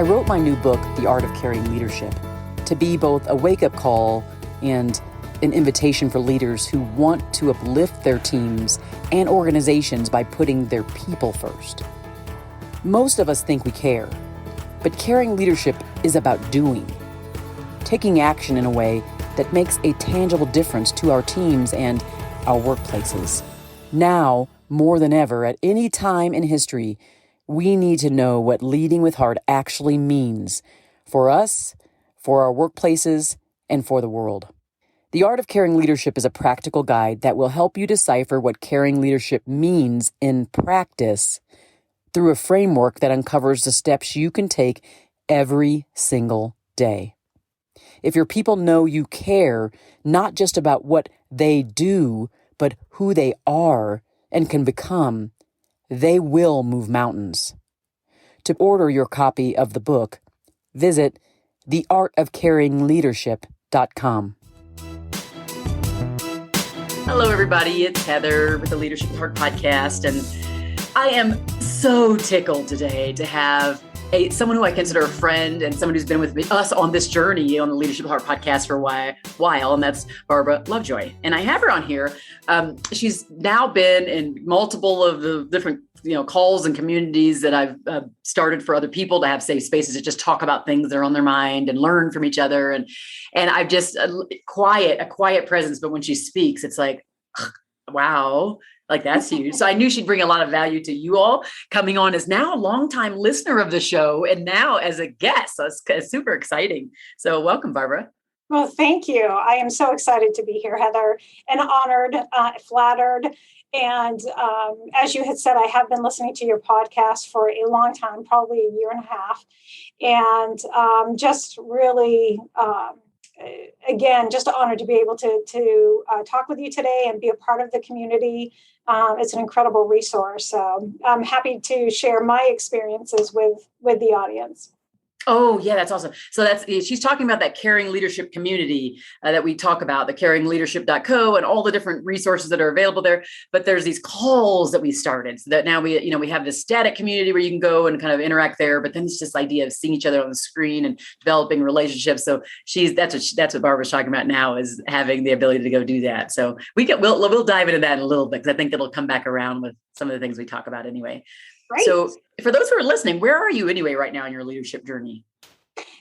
I wrote my new book, The Art of Caring Leadership, to be both a wake-up call and an invitation for leaders who want to uplift their teams and organizations by putting their people first. Most of us think we care, but caring leadership is about doing, taking action in a way that makes a tangible difference to our teams and our workplaces. Now, more than ever, at any time in history, we need to know what leading with heart actually means for us, for our workplaces, and for the world. The Art of Caring Leadership is a practical guide that will help you decipher what caring leadership means in practice through a framework that uncovers the steps you can take every single day. If your people know you care, not just about what they do, but who they are and can become, they will move mountains. To order your copy of the book, visit theartofcaringleadership.com. Hello, everybody. It's Heather with the Leadership with Heart podcast, and I am so tickled today to have someone who I consider a friend and someone who's been with us on this journey on the Leadership with Heart podcast for a while, and that's Barbara Lovejoy. And I have her on here. She's now been in multiple of the different calls and communities that I've started for other people to have safe spaces to just talk about things that are on their mind and learn from each other. And I've just a quiet presence, but when she speaks, it's like, wow. Like, that's huge. So I knew she'd bring a lot of value to you all, coming on as now a longtime listener of the show and now as a guest. So it's super exciting. So welcome, Barbara. Well, thank you. I am so excited to be here, Heather, and honored, flattered. And as you had said, I have been listening to your podcast for a long time, probably a year and a half. And just really, again, just honored to be able to talk with you today and be a part of the community. It's an incredible resource. So I'm happy to share my experiences with the audience. Oh, yeah, that's awesome. So she's talking about that caring leadership community that we talk about, the caringleadership.co and all the different resources that are available there. But there's these calls that we started so that now we have this static community where you can go and kind of interact there. But then it's this idea of seeing each other on the screen and developing relationships. So that's what Barbara's talking about now, is having the ability to go do that. So we'll dive into that in a little bit, because I think it'll come back around with some of the things we talk about anyway. Right. So for those who are listening, where are you anyway right now in your leadership journey?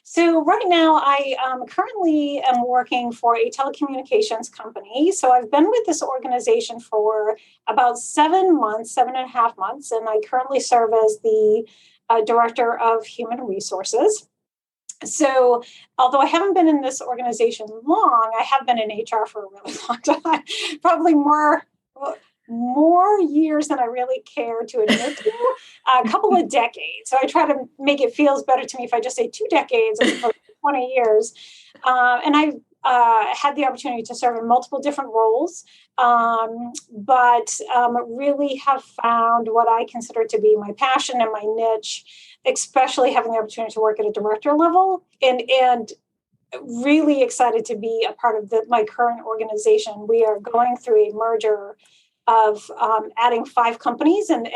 So right now, I currently am working for a telecommunications company. So I've been with this organization for about 7.5 months, and I currently serve as the Director of Human Resources. So although I haven't been in this organization long, I have been in HR for a really long time, probably more years than I really care to admit to, a couple of decades. So I try to make it feels better to me if I just say 2 decades as opposed to 20 years. And I've had the opportunity to serve in multiple different roles, but really have found what I consider to be my passion and my niche, especially having the opportunity to work at a director level, and really excited to be a part of my current organization. We are going through a merger of adding 5 companies and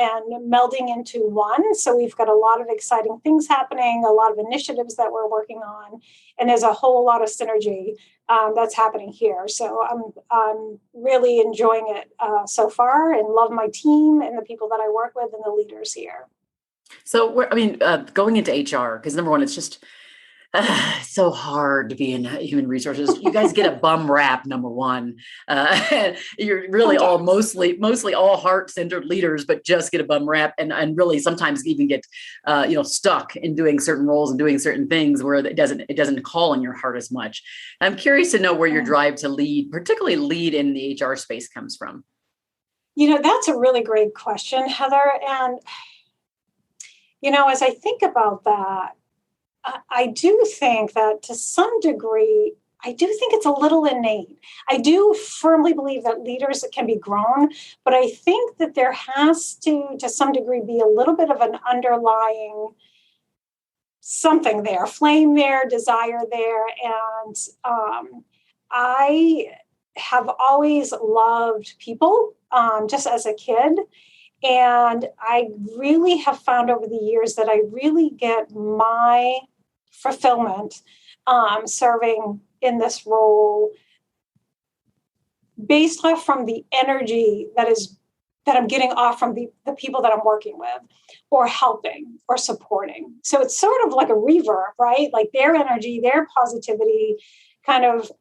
melding into one. So we've got a lot of exciting things happening, a lot of initiatives that we're working on, and there's a whole lot of synergy that's happening here. So I'm really enjoying it so far, and love my team and the people that I work with and the leaders here. So going into HR, because number one, it's just so hard to be in human resources. You guys get a bum rap, number one. You're really all mostly all heart-centered leaders, but just get a bum rap, and really sometimes even get stuck in doing certain roles and doing certain things where it doesn't call on your heart as much. I'm curious to know where your drive to lead, particularly lead in the HR space, comes from. That's a really great question, Heather. And as I think about that, I do think that to some degree, I do think it's a little innate. I do firmly believe that leaders can be grown, but I think that there has to some degree, be a little bit of an underlying something there, flame there, desire there. And I have always loved people, just as a kid. And I really have found over the years that I really get my fulfillment serving in this role based off from the energy that I'm getting off from the people that I'm working with or helping or supporting. So it's sort of like a reverb, right? Like their energy, their positivity kind of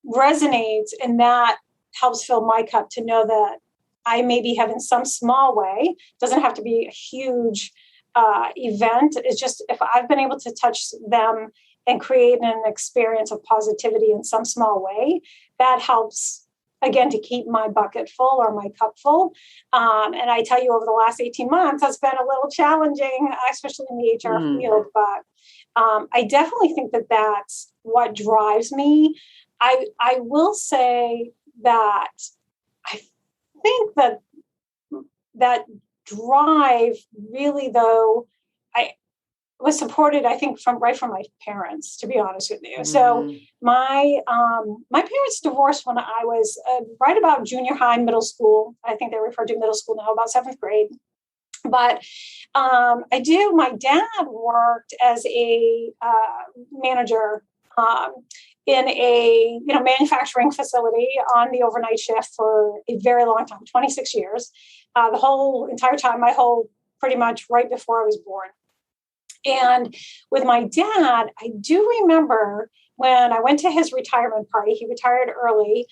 resonates, and that helps fill my cup to know that I maybe have in some small way, doesn't have to be a huge event. It's just if I've been able to touch them and create an experience of positivity in some small way, that helps, again, to keep my bucket full or my cup full. And I tell you, over the last 18 months, that's been a little challenging, especially in the HR field. But I definitely think that that's what drives me. I will say that I think that drive really, though, I was supported, I think, from my parents, to be honest with you. So my parents divorced when I was right about junior high, middle school. I think they refer to middle school now, about seventh grade. But my dad worked as a manager in a manufacturing facility on the overnight shift for a very long time, 26 years, the whole entire time, pretty much right before I was born. And with my dad, I do remember when I went to his retirement party, he retired early,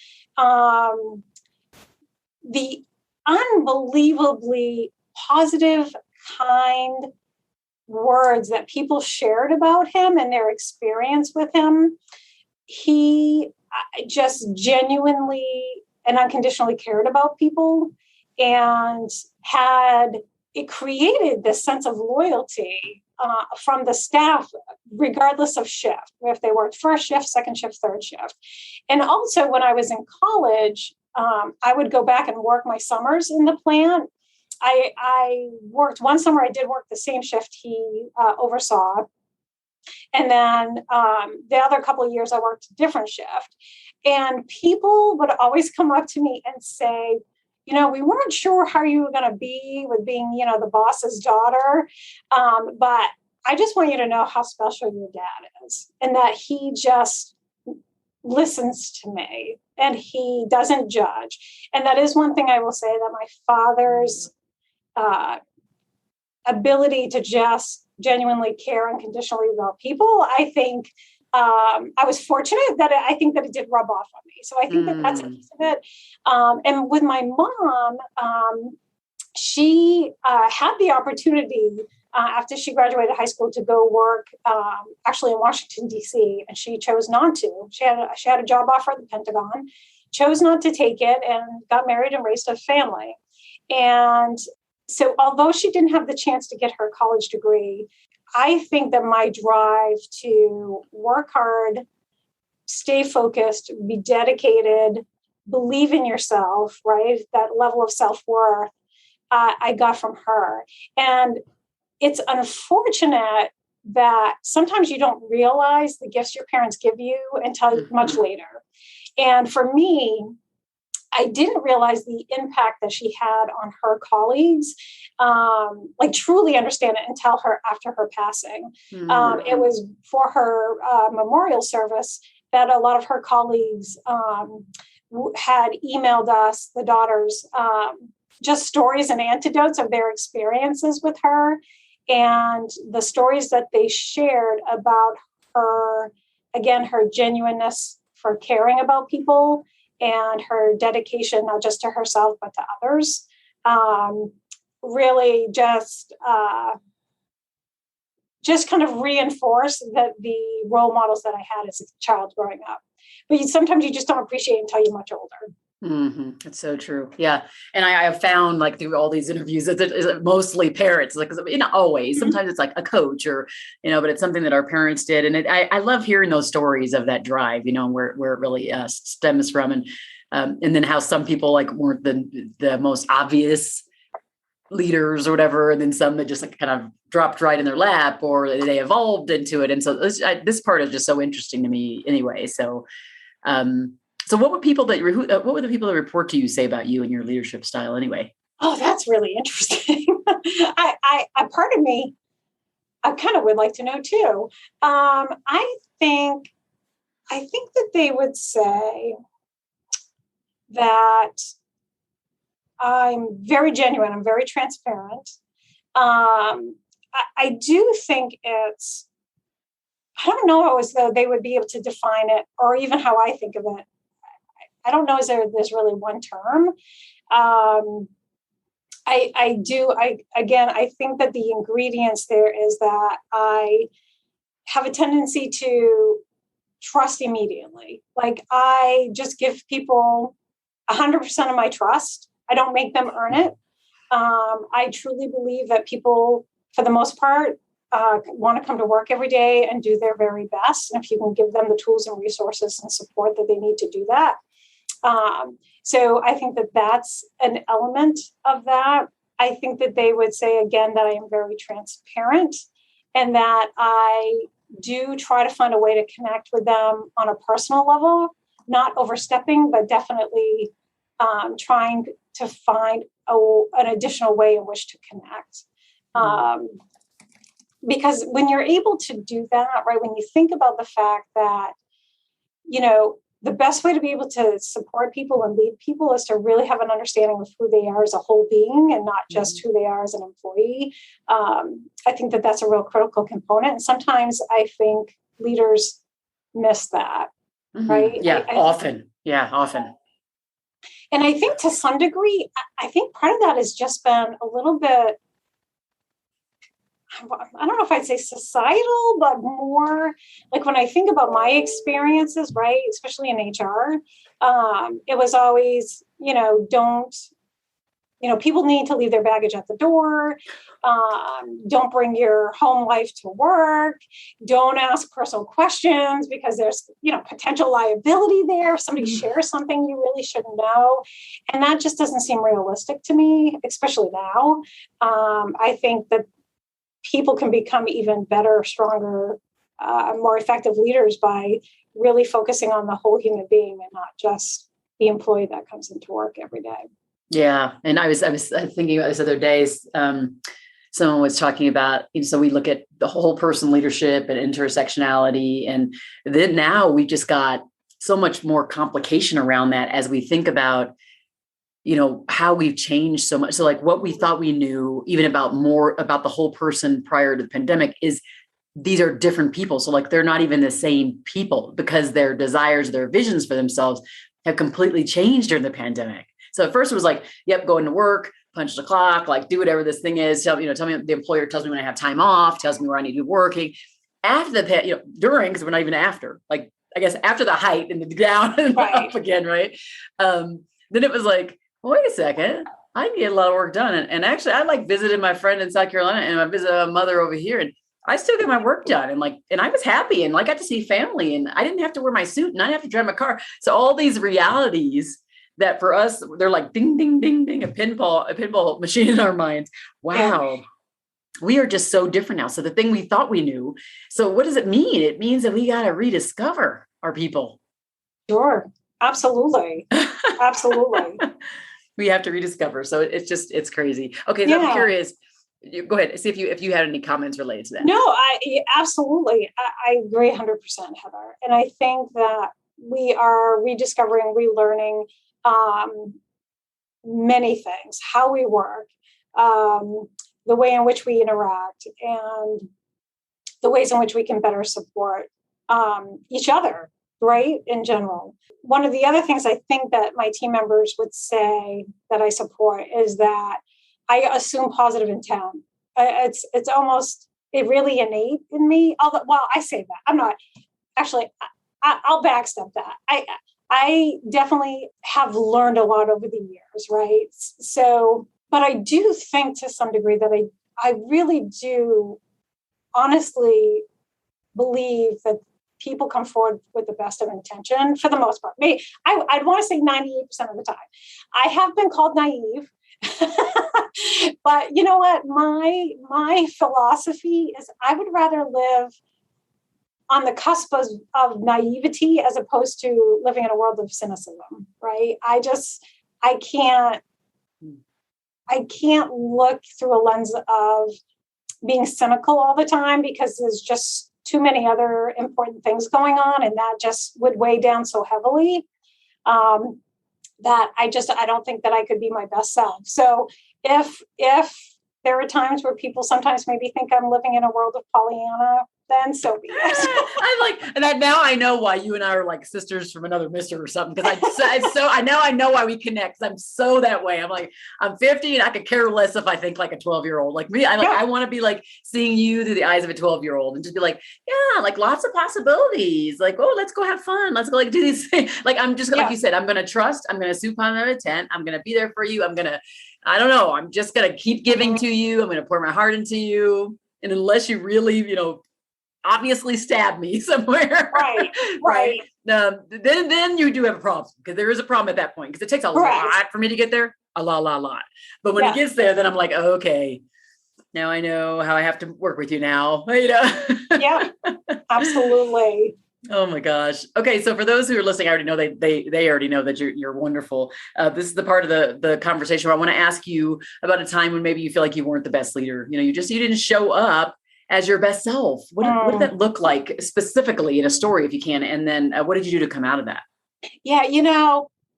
the unbelievably positive, kind words that people shared about him and their experience with him. He just genuinely and unconditionally cared about people, and it created this sense of loyalty from the staff, regardless of shift, if they worked first shift, second shift, third shift. And also when I was in college, I would go back and work my summers in the plant. I worked one summer, I did work the same shift he oversaw. And then the other couple of years I worked a different shift. And people would always come up to me and say, we weren't sure how you were going to be with being, the boss's daughter. But I just want you to know how special your dad is, and that he just listens to me and he doesn't judge. And that is one thing I will say, that my father's ability to just genuinely care unconditionally about people, I think I was fortunate that I think that it did rub off on me. So I think that that's a piece of it. And with my mom, she had the opportunity after she graduated high school to go work actually in Washington, D.C., and she chose not to. She had a job offer at the Pentagon, chose not to take it, and got married and raised a family. And so although she didn't have the chance to get her college degree, I think that my drive to work hard, stay focused, be dedicated, believe in yourself, right? That level of self-worth, I got from her. And it's unfortunate that sometimes you don't realize the gifts your parents give you until much later. And for me, I didn't realize the impact that she had on her colleagues, truly understand it until after her passing. It was for her memorial service that a lot of her colleagues had emailed us, the daughters, just stories and anecdotes of their experiences with her, and the stories that they shared about her, again, her genuineness for caring about people, and her dedication, not just to herself, but to others, really just kind of reinforce that the role models that I had as a child growing up. But sometimes you just don't appreciate until you're much older. That's so true. Yeah. And I have found, through all these interviews, that it's mostly parents, not always, sometimes it's like a coach or, but it's something that our parents did. And I love hearing those stories of that drive, where it really stems from, and then how some people weren't the most obvious leaders or whatever. And then some that just kind of dropped right in their lap, or they evolved into it. And so this part is just so interesting to me anyway. So, so what would the people that report to you say about you and your leadership style anyway? Oh, that's really interesting. I part of me, I kind of would like to know too. I think that they would say that I'm very genuine. I'm very transparent. I do think I don't know as though they would be able to define it or even how I think of it. I don't know as though there's really one term. I think that the ingredients there is that I have a tendency to trust immediately. Like I just give people 100% of my trust. I don't make them earn it. I truly believe that people, for the most part, want to come to work every day and do their very best. And if you can give them the tools and resources and support that they need to do that. So I think that that's an element of that. I think that they would say, again, that I am very transparent and that I do try to find a way to connect with them on a personal level, not overstepping, but definitely trying to find an additional way in which to connect. Because when you're able to do that, right, when you think about the fact that, the best way to be able to support people and lead people is to really have an understanding of who they are as a whole being and not just who they are as an employee. I think that that's a real critical component. And sometimes I think leaders miss that, right? Yeah, often. And I think to some degree, I think part of that has just been a little bit, I don't know if I'd say societal, but more like when I think about my experiences, right, especially in HR, it was always, people need to leave their baggage at the door. Don't bring your home life to work. Don't ask personal questions because there's, potential liability there. If somebody shares something you really shouldn't know. And that just doesn't seem realistic to me, especially now. I think that people can become even better, stronger, more effective leaders by really focusing on the whole human being and not just the employee that comes into work every day. Yeah. And I was thinking about this other day. Someone was talking about, so we look at the whole person leadership and intersectionality. And then now we just got so much more complication around that as we think about, how we've changed so much. So like what we thought we knew even about the whole person prior to the pandemic is these are different people. So like, they're not even the same people because their desires, their visions for themselves have completely changed during the pandemic. So at first it was like, yep, going to work, punch the clock, like do whatever this thing is. Tell me, the employer tells me when I have time off, tells me where I need to be working. After during, because we're not even after, like, I guess after the height and the down and up again, right? Then it was like, wait a second, I can get a lot of work done. And actually, I visited my friend in South Carolina and I visited my mother over here and I still get my work done. And I was happy and I got to see family and I didn't have to wear my suit and I didn't have to drive my car. So all these realities that for us, they're like ding, ding, ding, ding, a pinball machine in our minds. Wow. Yeah. We are just so different now. So the thing we thought we knew. So what does it mean? It means that we got to rediscover our people. Sure. Absolutely. Absolutely. We have to rediscover. So it's crazy. Okay. So I'm curious. Go ahead. See if you had any comments related to that. No, absolutely. I agree 100%, Heather. And I think that we are rediscovering, relearning many things, how we work, the way in which we interact, and the ways in which we can better support each other, right, in general. One of the other things I think that my team members would say that I support is that I assume positive intent. It's almost, it really innate in me. Although, well, I say that. I'm not, actually, I'll backstep that. I definitely have learned a lot over the years, right? So, but I do think to some degree that I really do honestly believe that people come forward with the best of intention for the most part. I'd want to say 98% of the time. I have been called naive, but you know what? My philosophy is I would rather live on the cusp of naivety as opposed to living in a world of cynicism, right? I I can't look through a lens of being cynical all the time, because there's just too many other important things going on, and that just would weigh down so heavily that I don't think that I could be my best self. So if there are times where people sometimes maybe think I'm living in a world of Pollyanna, then so be it. I'm like, and now I know why you and I are like sisters from another mister or something. Because I know why we connect. I'm so that way. I'm like, I'm 50 and I could care less if I think like a 12-year-old. Like me, I want to be like seeing you through the eyes of a 12-year-old and just be like, yeah, like lots of possibilities. Like, oh, let's go have fun. Let's go like do these things. Like I'm just like you said, I'm gonna trust. I'm gonna soup on a tent. I'm gonna be there for you. I don't know. I'm just gonna keep giving to you. I'm gonna pour my heart into you. And unless you really, obviously stab me somewhere. Right. Then you do have a problem, because there is a problem at that point, because it takes a lot for me to get there. A lot. But when it gets there, then I'm like, okay, now I know how I have to work with you now. Yeah, absolutely. Oh my gosh. Okay. So for those who are listening, I already know they already know that you're wonderful. This is the part of the conversation where I want to ask you about a time when maybe you feel like you weren't the best leader. You didn't show up as your best self. What did that look like specifically in a story, if you can? And then what did you do to come out of that? Yeah,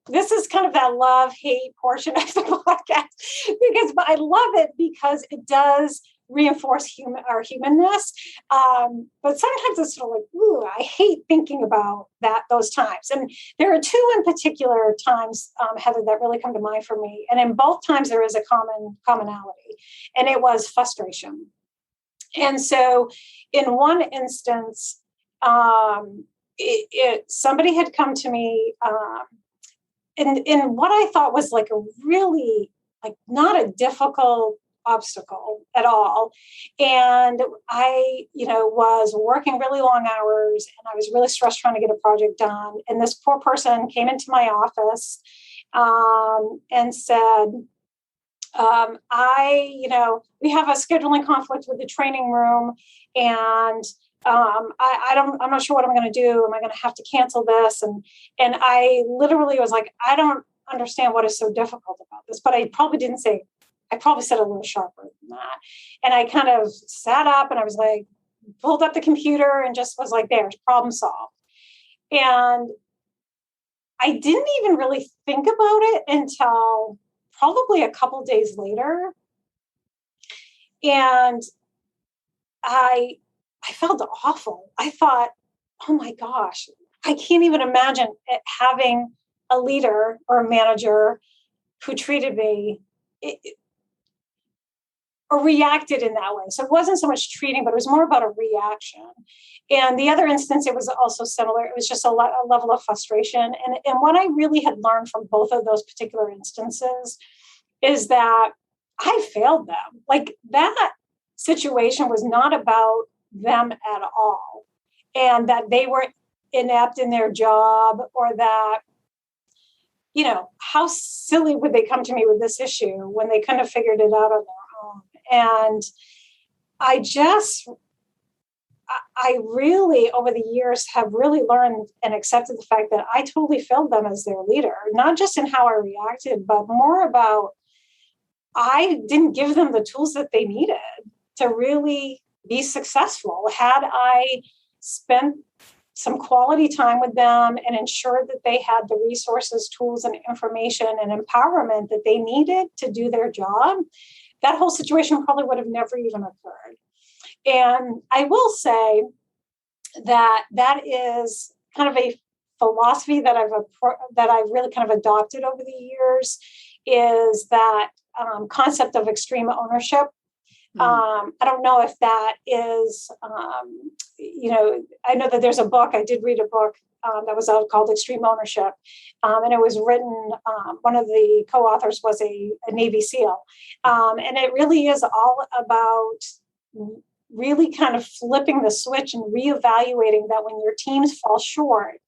this is kind of that love-hate portion of the podcast, because I love it because it does reinforce our humanness. But sometimes it's sort of like, ooh, I hate thinking about those times. And there are two in particular times, Heather, that really come to mind for me. And in both times there is a commonality, and it was frustration. And so in one instance, somebody had come to me in what I thought was like a really, like, not a difficult obstacle at all. And I, was working really long hours, and I was really stressed trying to get a project done. And this poor person came into my office and said, we have a scheduling conflict with the training room, and I'm not sure what I'm going to do. Am I going to have to cancel this? And I literally was like, I don't understand what is so difficult about this, but I probably said it a little sharper than that. And I kind of sat up and I was like, pulled up the computer and just was like, there's problem solved. And I didn't even really think about it until probably a couple days later. And I felt awful. I thought, oh my gosh, I can't even imagine having a leader or a manager who treated me or reacted in that way. So it wasn't so much treating, but it was more about a reaction. And the other instance, it was also similar. It was just a level of frustration. And what I really had learned from both of those particular instances is that I failed them. Like, that situation was not about them at all. And that they were inept in their job, or that, how silly would they come to me with this issue when they couldn't have figured it out on their own? And I really, over the years, have really learned and accepted the fact that I totally failed them as their leader, not just in how I reacted, but more about I didn't give them the tools that they needed to really be successful. Had I spent some quality time with them and ensured that they had the resources, tools, and information and empowerment that they needed to do their job, that whole situation probably would have never even occurred. And I will say that is kind of a philosophy that I've really kind of adopted over the years, is that concept of extreme ownership. I don't know if that is, I know that there's a book, I did read a book that was out called Extreme Ownership. And it was written, one of the co-authors was a Navy SEAL. And it really is all about really kind of flipping the switch and reevaluating that when your teams fall short,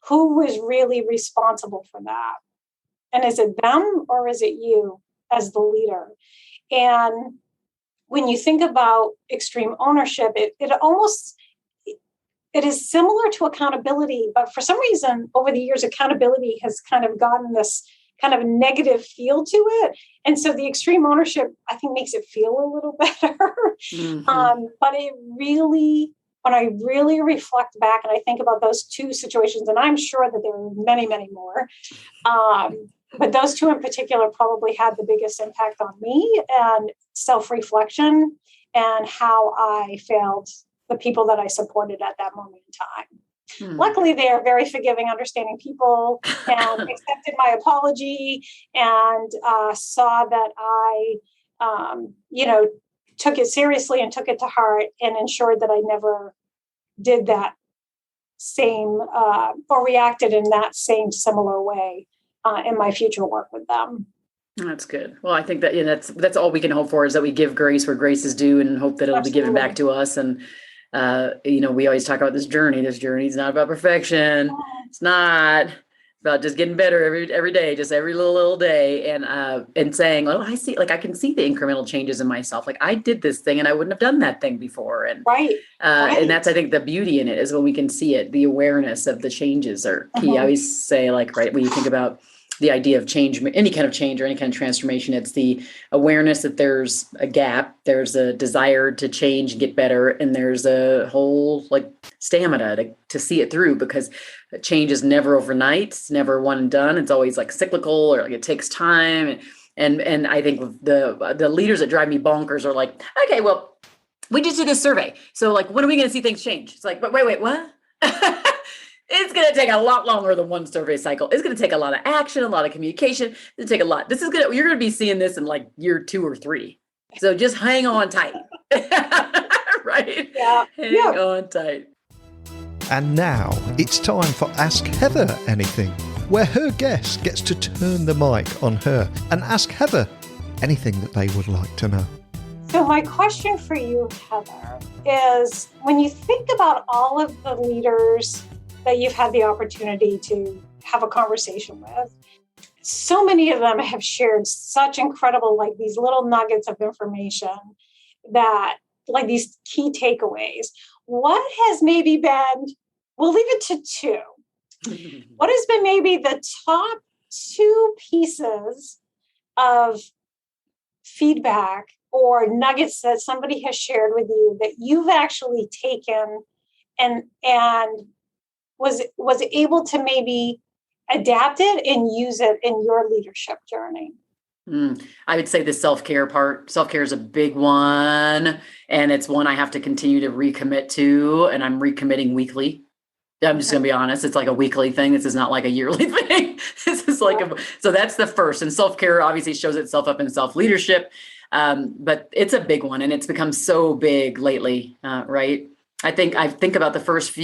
who is really responsible for that? And is it them or is it you as the leader? And when you think about extreme ownership, it is similar to accountability, but for some reason over the years, accountability has kind of gotten this kind of negative feel to it. And so the extreme ownership, I think, makes it feel a little better. But it really, when I really reflect back and I think about those two situations, and I'm sure that there are many, many more, but those two in particular probably had the biggest impact on me and self-reflection and how I failed the people that I supported at that moment in time. Luckily, they are very forgiving, understanding people and accepted my apology and saw that I, took it seriously and took it to heart and ensured that I never did that same or reacted in that same similar way in my future work with them. That's good. Well, I think that that's all we can hope for, is that we give grace where grace is due and hope that it'll be given back to us. And we always talk about this journey. This journey is not about perfection. It's not about just getting better every day, just every little day, and saying, oh, I see, like I can see the incremental changes in myself. Like I did this thing and I wouldn't have done that thing before. And right. And that's, I think, the beauty in it is when we can see it. The awareness of the changes are key. I always say, like, right, when you think about the idea of change, any kind of change or any kind of transformation, it's the awareness that there's a gap, there's a desire to change and get better, and there's a whole like stamina to see it through, because change is never overnight, it's never one and done. It's always like cyclical, or like it takes time. And I think the leaders that drive me bonkers are like, okay, well, we just did this survey, so like, when are we going to see things change? It's like, but wait, what? It's going to take a lot longer than one survey cycle. It's going to take a lot of action, a lot of communication. It's going to take a lot. You're going to be seeing this in like year 2 or 3. So just hang on tight. Right? Yeah. Hang on tight. And now it's time for Ask Heather Anything, where her guest gets to turn the mic on her and ask Heather anything that they would like to know. So my question for you, Heather, is when you think about all of the leaders that you've had the opportunity to have a conversation with, so many of them have shared such incredible, like these little nuggets of information that, like these key takeaways. What has maybe been, we'll leave it to 2. What has been maybe the top 2 pieces of feedback or nuggets that somebody has shared with you that you've actually taken and was able to maybe adapt it and use it in your leadership journey? I would say the self-care part. Self-care is a big one, and it's one I have to continue to recommit to, and I'm recommitting weekly. I'm just going to be honest. It's like a weekly thing. This is not like a yearly thing. This is like, so that's the first. And self-care obviously shows itself up in self-leadership. But it's a big one, and it's become so big lately. Right. I think about the first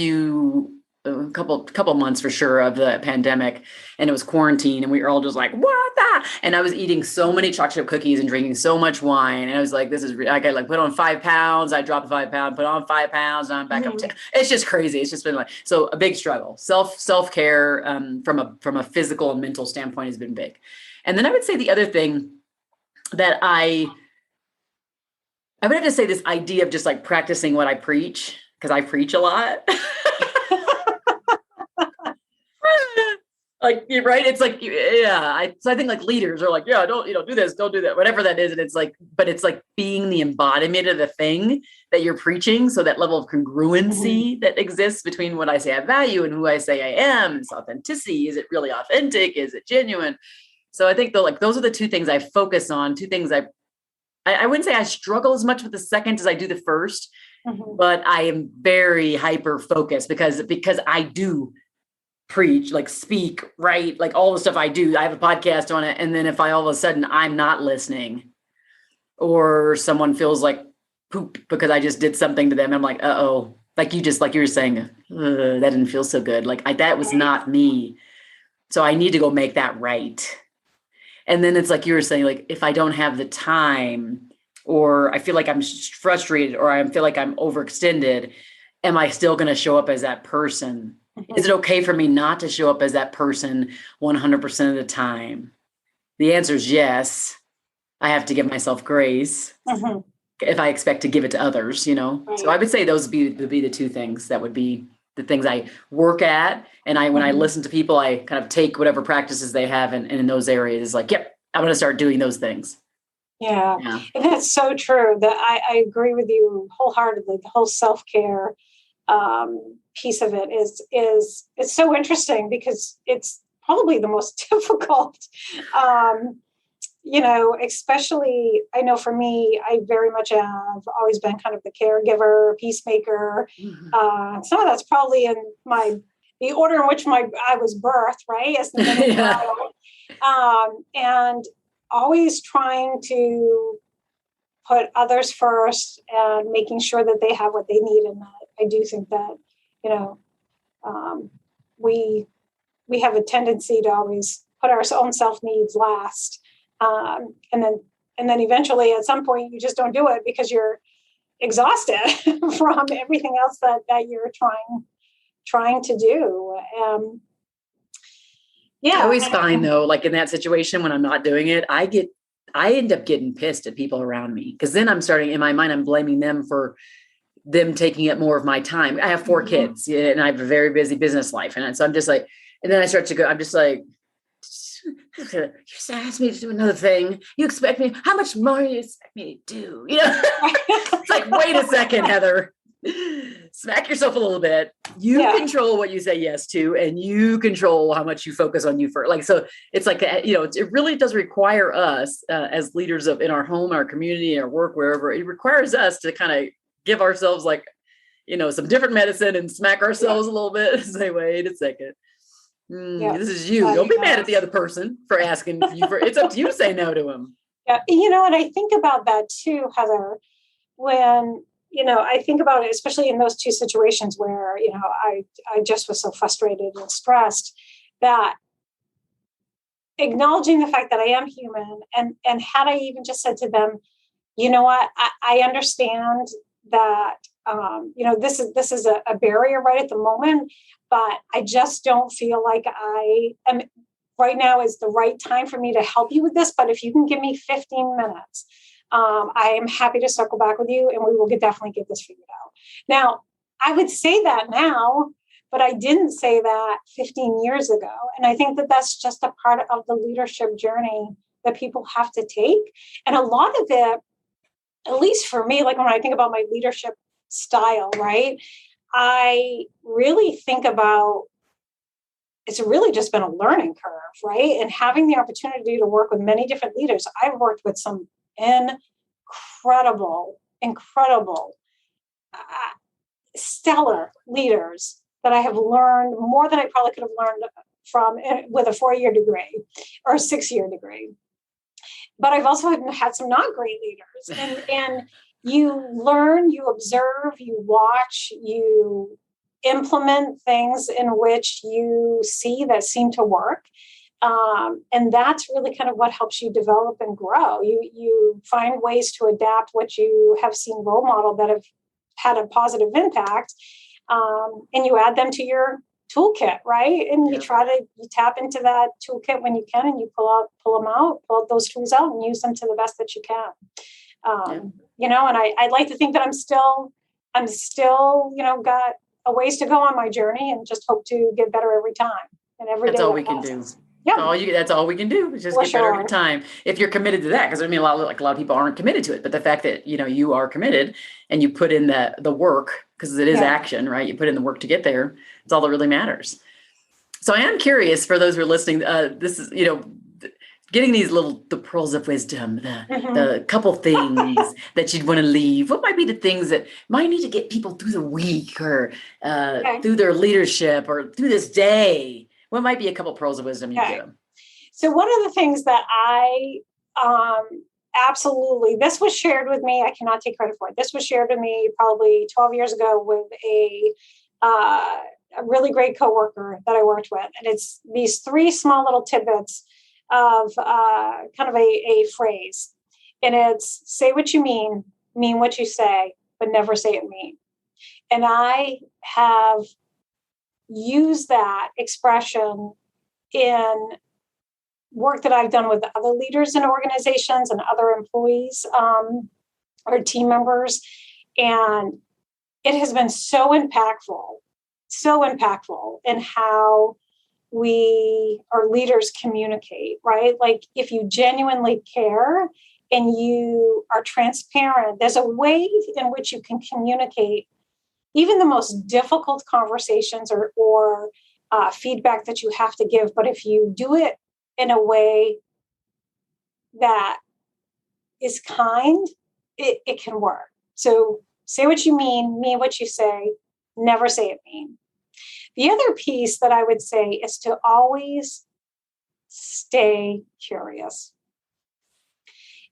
a couple months for sure of the pandemic, and it was quarantine, and we were all just like, what the? And I was eating so many chocolate chip cookies and drinking so much wine, and I was like, this is I got like put on 5 pounds, I dropped 5 pounds, put on 5 pounds, and I'm back up 10. It's just crazy. It's just been like, so a big struggle. Self-care from a physical and mental standpoint has been big. And then I would say the other thing that I would have to say, this idea of just like practicing what I preach, because I preach a lot. Like, right. It's like, so I think like leaders are like, don't, do this, don't do that, whatever that is. And it's like, but it's like being the embodiment of the thing that you're preaching. So that level of congruency that exists between what I say I value and who I say I am. It's authenticity. Is it really authentic? Is it genuine? So I think those are the 2 things I focus on, 2 things I wouldn't say I struggle as much with the second as I do the first, but I am very hyper focused because I do preach, like speak, right? Like all the stuff I do, I have a podcast on it. And then if all of a sudden I'm not listening, or someone feels like poop because I just did something to them, I'm like, uh-oh, like you were saying, that didn't feel so good. Like that was not me. So I need to go make that right. And then it's like you were saying, like, if I don't have the time, or I feel like I'm frustrated, or I feel like I'm overextended, am I still going to show up as that person? Is it okay for me not to show up as that person 100% of the time? The answer is yes. I have to give myself grace if I expect to give it to others, Right. So I would say those would be the 2 things that would be the things I work at. And when I listen to people, I kind of take whatever practices they have. And in those areas, like, yep, I'm going to start doing those things. Yeah. And that's so true. That I agree with you wholeheartedly. The whole self-care piece of it is it's so interesting because it's probably the most difficult, especially, I know for me, I very much have always been kind of the caregiver, peacemaker. Some of that's probably in the order in which I was birthed, right? As the middle child. And always trying to put others first and making sure that they have what they need. And I do think that, we have a tendency to always put our own self needs last. And then eventually at some point you just don't do it because you're exhausted from everything else that you're trying to do. I always find though, like in that situation, when I'm not doing it, I end up getting pissed at people around me. Cause then I'm starting in my mind, I'm blaming them for them taking up more of my time. I have 4 kids and I have a very busy business life. And so I'm just like, and then I start to go, I'm just like, you just asked me to do another thing. You expect me, how much more do you expect me to do? It's like, wait a second, Heather, smack yourself a little bit. You control what you say yes to, and you control how much you focus on you for. Like, so it's like, it really does require us as leaders in our home, our community, our work, wherever, it requires us to kind of give ourselves like, some different medicine and smack ourselves a little bit and say, wait a second. This is you. Don't be mad at the other person for asking you for. It's up to you to say no to him. Yeah, and I think about that too, Heather. When I think about it, especially in those 2 situations where I just was so frustrated and stressed, that acknowledging the fact that I am human, and had I even just said to them, you know what, I understand that this is a barrier right at the moment. But I just don't feel like I am right now is the right time for me to help you with this. But if you can give me 15 minutes, I am happy to circle back with you and we will definitely get this figured out. Now, I would say that now, but I didn't say that 15 years ago. And I think that that's just a part of the leadership journey that people have to take. And a lot of it, at least for me, like when I think about my leadership style, right? I really think about it's really just been a learning curve, right? And having the opportunity to work with many different leaders. I've worked with some incredible, stellar leaders that I have learned more than I probably could have learned from with a 4-year degree or a 6-year degree. But I've also had some not great leaders, and you learn, you observe, you watch, you implement things in which you see that seem to work. And that's really kind of what helps you develop and grow. You find ways to adapt what you have seen role model that have had a positive impact, and you add them to your toolkit, right? And you tap into that toolkit when you can, and you pull out those tools out and use them to the best that you can. And I'd like to think that I'm still, got a ways to go on my journey, and just hope to get better every time. And every that's day all we can do. Yeah. That's all we can do is just get better every time. If you're committed to that, because a lot of people aren't committed to it, but the fact that, you are committed and you put in the work, because it is action, right? You put in the work to get there. It's all that really matters. So I am curious for those who are listening, this is, getting the pearls of wisdom, the couple things that you'd want to leave. What might be the things that might need to get people through the week or through their leadership or through this day? What might be a couple pearls of wisdom you give them? So one of the things that I absolutely, this was shared with me, I cannot take credit for it. This was shared with me probably 12 years ago with a really great coworker that I worked with. And it's these 3 small little tidbits of kind of a phrase. And it's say what you mean what you say, but never say it mean. And I have used that expression in work that I've done with other leaders in organizations and other employees or team members. And it has been so impactful so impactful in how we our leaders communicate, right? Like if you genuinely care and you are transparent, there's a way in which you can communicate even the most difficult conversations or feedback that you have to give. But if you do it in a way that is kind, it can work. So say what you mean what you say, never say it mean. The other piece that I would say is to always stay curious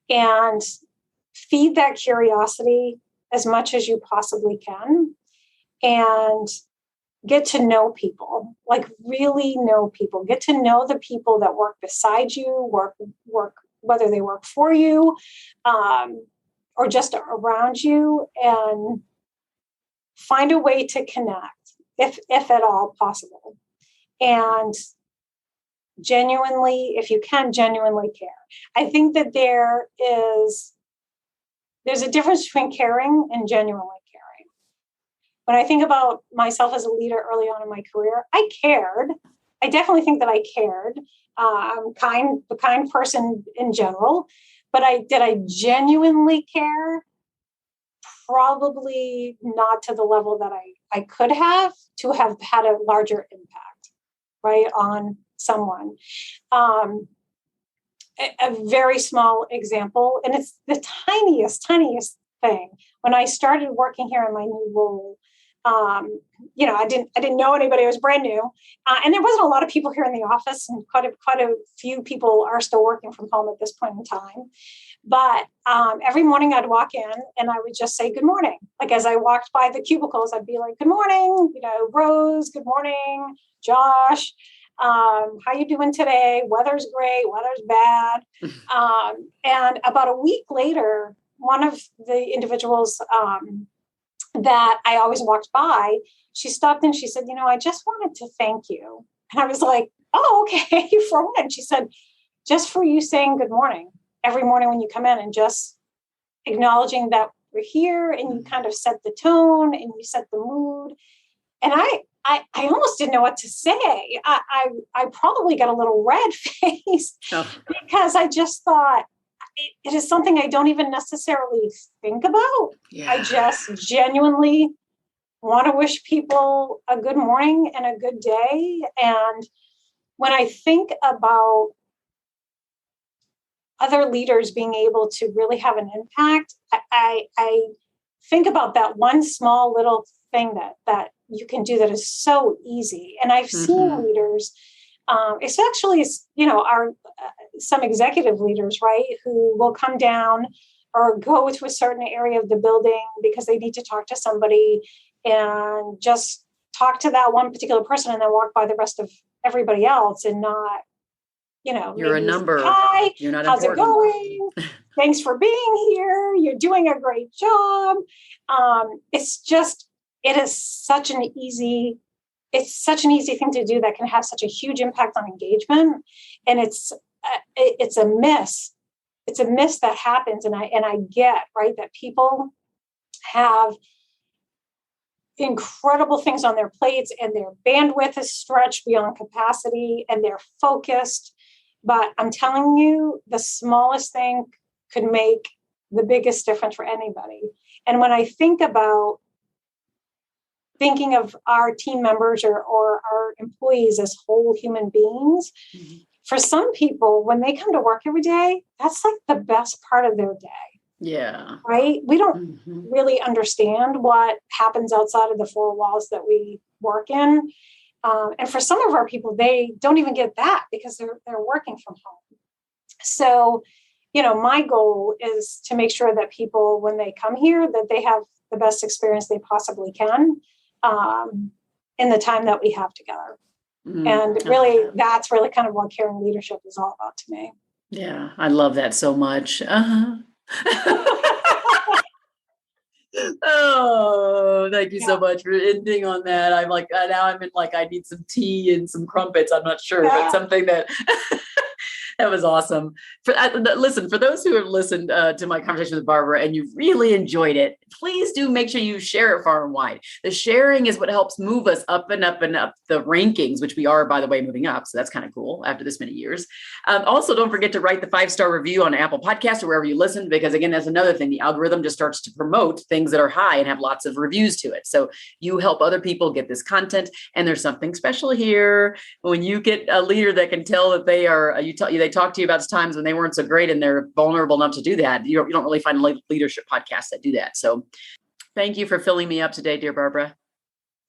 and feed that curiosity as much as you possibly can and get to know people, like really know people, get to know the people that work beside you, work, whether they work for you or just around you, and find a way to connect if at all possible. And genuinely, if you can, genuinely care. I think that there's a difference between caring and genuinely caring. When I think about myself as a leader early on in my career, I cared. I definitely think that I cared. I'm a kind person in general, but did I genuinely care? Probably not to the level that I could have to have had a larger impact, right, on someone. A very small example, and it's the tiniest thing. When I started working here in my new role, I didn't know anybody. I was brand new, and there wasn't a lot of people here in the office, and quite a few people are still working from home at this point in time. But every morning I'd walk in and I would just say good morning. Like as I walked by the cubicles, I'd be like, good morning, Rose, good morning, Josh. How you doing today? Weather's great, weather's bad. And about a week later, one of the individuals that I always walked by, she stopped and she said, I just wanted to thank you. And I was like, oh, okay, for what? And she said, just for you saying good morning every morning when you come in and just acknowledging that we're here, and you kind of set the tone and you set the mood. And I almost didn't know what to say. I probably got a little red face because I just thought it is something I don't even necessarily think about. Yeah. I just genuinely want to wish people a good morning and a good day. And when I think about other leaders being able to really have an impact, I think about that one small little thing that you can do that is so easy. And I've seen leaders, especially, some executive leaders, right, who will come down or go to a certain area of the building because they need to talk to somebody and just talk to that one particular person and then walk by the rest of everybody else and not, you're a number. Hi, you're not how's important. It going? Thanks for being here. You're doing a great job. It is such an easy thing to do that can have such a huge impact on engagement. And it's a miss. It's a miss that happens. And I get, right, that people have incredible things on their plates and their bandwidth is stretched beyond capacity and they're focused. But I'm telling you, the smallest thing could make the biggest difference for anybody. And when I think about thinking of our team members or our employees as whole human beings, for some people, when they come to work every day, that's like the best part of their day. Yeah. Right? We don't really understand what happens outside of the four walls that we work in. And for some of our people, they don't even get that because they're working from home. So, my goal is to make sure that people, when they come here, that they have the best experience they possibly can in the time that we have together. And really, that's really kind of what caring leadership is all about to me. Yeah, I love that so much. Oh, thank you so much for ending on that. I'm like, now I'm in I need some tea and some crumpets. I'm not sure, but something that That was awesome. Listen, for those who have listened to my conversation with Barbara and you really enjoyed it, please do make sure you share it far and wide. The sharing is what helps move us up and up and up the rankings, which we are, by the way, moving up. So that's kind of cool after this many years. Also, don't forget to write the 5-star review on Apple Podcasts or wherever you listen, because again, that's another thing. The algorithm just starts to promote things that are high and have lots of reviews to it. So you help other people get this content. And there's something special here when you get a leader that can tell that they are, they talk to you about times when they weren't so great and they're vulnerable enough to do that. You don't really find leadership podcasts that do that. So thank you for filling me up today, dear Barbara.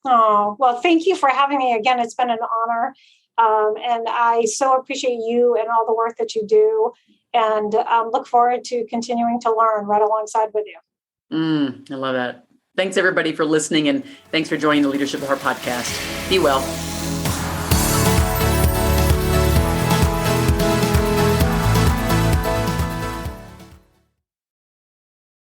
Oh, well, thank you for having me again. It's been an honor. And I so appreciate you and all the work that you do, and look forward to continuing to learn right alongside with you. I love that. Thanks everybody for listening, and thanks for joining the Leadership of Heart podcast. Be well.